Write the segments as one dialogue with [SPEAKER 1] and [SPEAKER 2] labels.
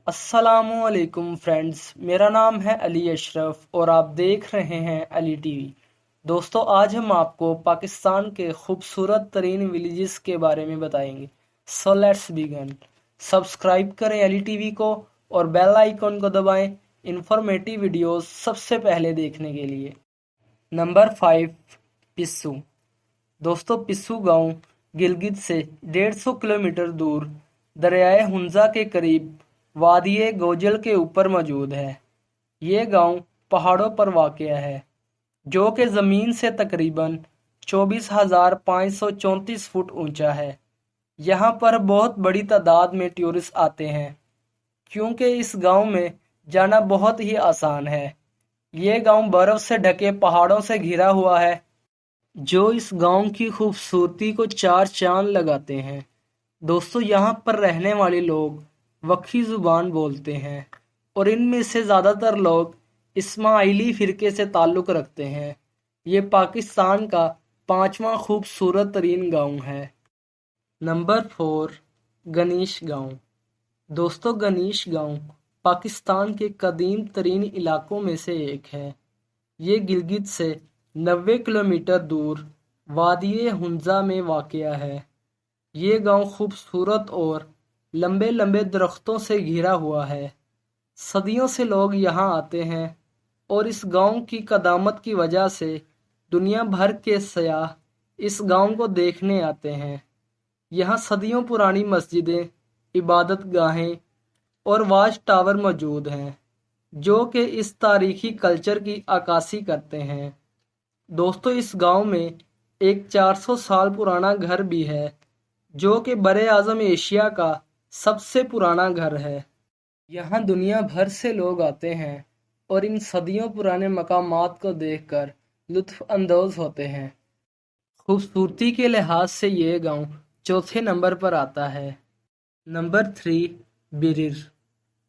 [SPEAKER 1] अस्सलामुअलैकुम फ्रेंड्स, मेरा नाम है अली अशरफ और आप देख रहे हैं अली टीवी। दोस्तों, आज हम आपको पाकिस्तान के खूबसूरत तरीन विलेजेस के बारे में बताएंगे। So let's begin. सब्सक्राइब करें अली टीवी को और बेल आइकन को दबाएं इंफॉर्मेटिव वीडियोस सबसे पहले देखने के लिए। नंबर 5, पिस्सू। दोस्तों, पिस्सू गांव गिलगित से 150 किलोमीटर दूर दरियाए हुंजा के करीब वादिये गोजल के ऊपर मौजूद है। ये गांव पहाड़ों पर वाक़या है, जो कि ज़मीन से तकरीबन 24,534 फुट ऊंचा है। यहाँ पर बहुत बड़ी तादाद में टूरिस्ट आते हैं, क्योंकि इस गांव में जाना बहुत ही आसान है। ये गांव बर्फ़ से ढके पहाड़ों से घिरा हुआ है, जो इस गांव की खूबसूरती को चार चांद लगाते हैं। दोस्तों, यहाँ पर रहने वाले लोग वक्ही ज़ुबान बोलते हैं और इनमें से ज़्यादातर लोग इस्माइली फ़िरके से ताल्लुक़ रखते हैं। ये पाकिस्तान का 5वां खूबसूरत तरीन गांव है। नंबर 4, गनीश गांव। दोस्तों, गनीश गांव पाकिस्तान के कदीम तरीन इलाकों में से एक है। ये गिलगित से 90 किलोमीटर दूर वादिये हुंजा में वाक़या है। ये गांव खूबसूरत और लंबे लंबे दरख्तों से घिरा हुआ है। सदियों से लोग यहाँ आते हैं और इस गांव की कदामत की वजह से दुनिया भर के सयाह इस गांव को देखने आते हैं। यहाँ सदियों पुरानी मस्जिदें, इबादत गाहें और वाच टावर मौजूद हैं, जो कि इस तारीखी कल्चर की अक्कासी करते हैं। दोस्तों, इस गांव में एक 400 साल पुराना घर भी है, जो कि बरे आज़म एशिया का सबसे पुराना घर है। यहाँ दुनिया भर से लोग आते हैं और इन सदियों पुराने मकामात को देखकर लुत्फ़ अंदोज़ होते हैं। खूबसूरती के लिहाज से ये गांव चौथे नंबर पर आता है। नंबर 3, बिरिर।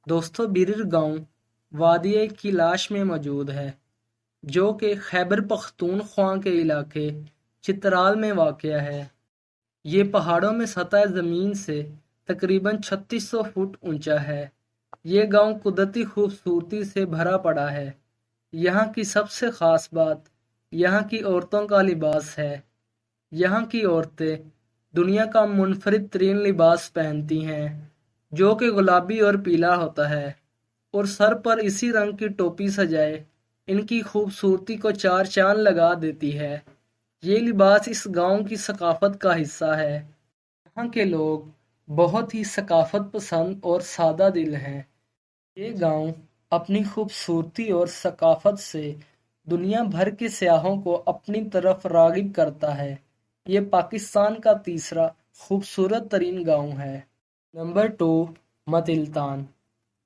[SPEAKER 1] दोस्तों, बिरिर गांव वादिये की लाश में मौजूद है, जो कि खैबर पख्तूनख्वा के इलाके चित्राल में वाक़या है। ये पहाड़ों में सतह ज़मीन से तकरीबन 3600 फुट ऊंचा है। ये गांव कुदरती खूबसूरती से भरा पड़ा है। यहाँ की सबसे ख़ास बात यहाँ की औरतों का लिबास है। यहाँ की औरतें दुनिया का मुनफरिद तरीन लिबास पहनती हैं, जो कि गुलाबी और पीला होता है, और सर पर इसी रंग की टोपी सजाए इनकी खूबसूरती को चार चांद लगा देती है। ये लिबास इस गांव की सकाफत का हिस्सा है। यहाँ के लोग बहुत ही सकाफत पसंद और सादा दिल हैं। ये गांव अपनी खूबसूरती और सकाफत से दुनिया भर के सयाहों को अपनी तरफ राग़िब करता है। ये पाकिस्तान का तीसरा खूबसूरत तरीन गांव है। नंबर 2, मतिलतान।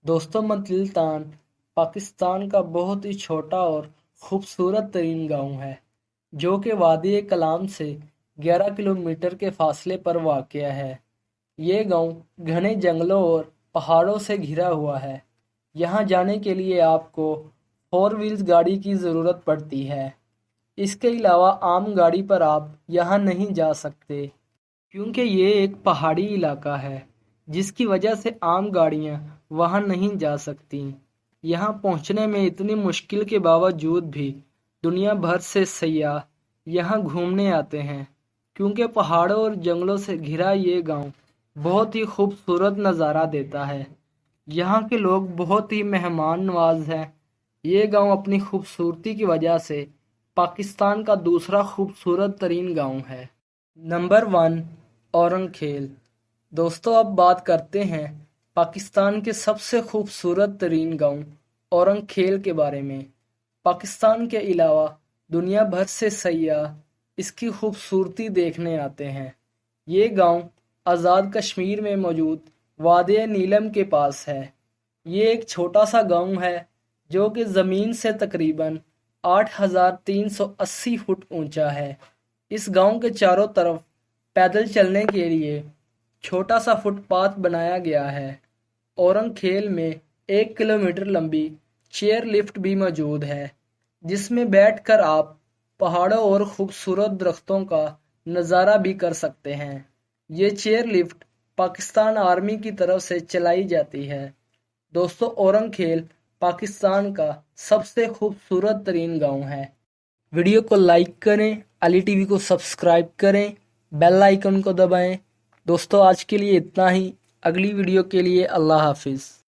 [SPEAKER 1] दोस्तों, मतिलतान पाकिस्तान का बहुत ही छोटा और खूबसूरत तरीन गांव है, जो कि वादी कलाम से 11 किलोमीटर के फासले पर वाक़या है। ये गांव घने जंगलों और पहाड़ों से घिरा हुआ है। यहाँ जाने के लिए आपको 4 व्हील्स गाड़ी की ज़रूरत पड़ती है। इसके अलावा आम गाड़ी पर आप यहाँ नहीं जा सकते, क्योंकि ये एक पहाड़ी इलाका है, जिसकी वजह से आम गाड़ियाँ वहाँ नहीं जा सकती। यहाँ पहुँचने में इतनी मुश्किल के बावजूद भी दुनिया भर से सयाह यहाँ घूमने आते हैं, क्योंकि पहाड़ों और जंगलों से घिरा ये गांव बहुत ही खूबसूरत नज़ारा देता है। यहाँ के लोग बहुत ही मेहमान नवाज हैं। ये गांव अपनी खूबसूरती की वजह से पाकिस्तान का दूसरा खूबसूरत तरीन गांव है। नंबर 1, औरंग खेल। दोस्तों, अब बात करते हैं पाकिस्तान के सबसे खूबसूरत तरीन गांव औरंग खेल के बारे में। पाकिस्तान के अलावा दुनिया भर से सयाह इसकी खूबसूरती देखने आते हैं। ये गांव आज़ाद कश्मीर में मौजूद वादिये नीलम के पास है। ये एक छोटा सा गांव है, जो कि ज़मीन से तकरीबन 8,380 फुट ऊंचा है। इस गांव के चारों तरफ पैदल चलने के लिए छोटा सा फुटपाथ बनाया गया है। औरंग खेल में 1 किलोमीटर लंबी चेयर लिफ्ट भी मौजूद है, जिसमें बैठकर आप पहाड़ों और खूबसूरत दरख्तों का नज़ारा भी कर सकते हैं। ये चेयर लिफ्ट पाकिस्तान आर्मी की तरफ से चलाई जाती है। دوستو اورنگ کھیل پاکستان کا سب سے خوبصورت ترین گاؤں ہے۔ ویڈیو کو لائک کریں، علی ٹی وی کو سبسکرائب کریں، بیل آئیکن کو دبائیں۔ دوستو آج کے لیے اتنا ہی، اگلی ویڈیو کے لیے اللہ حافظ۔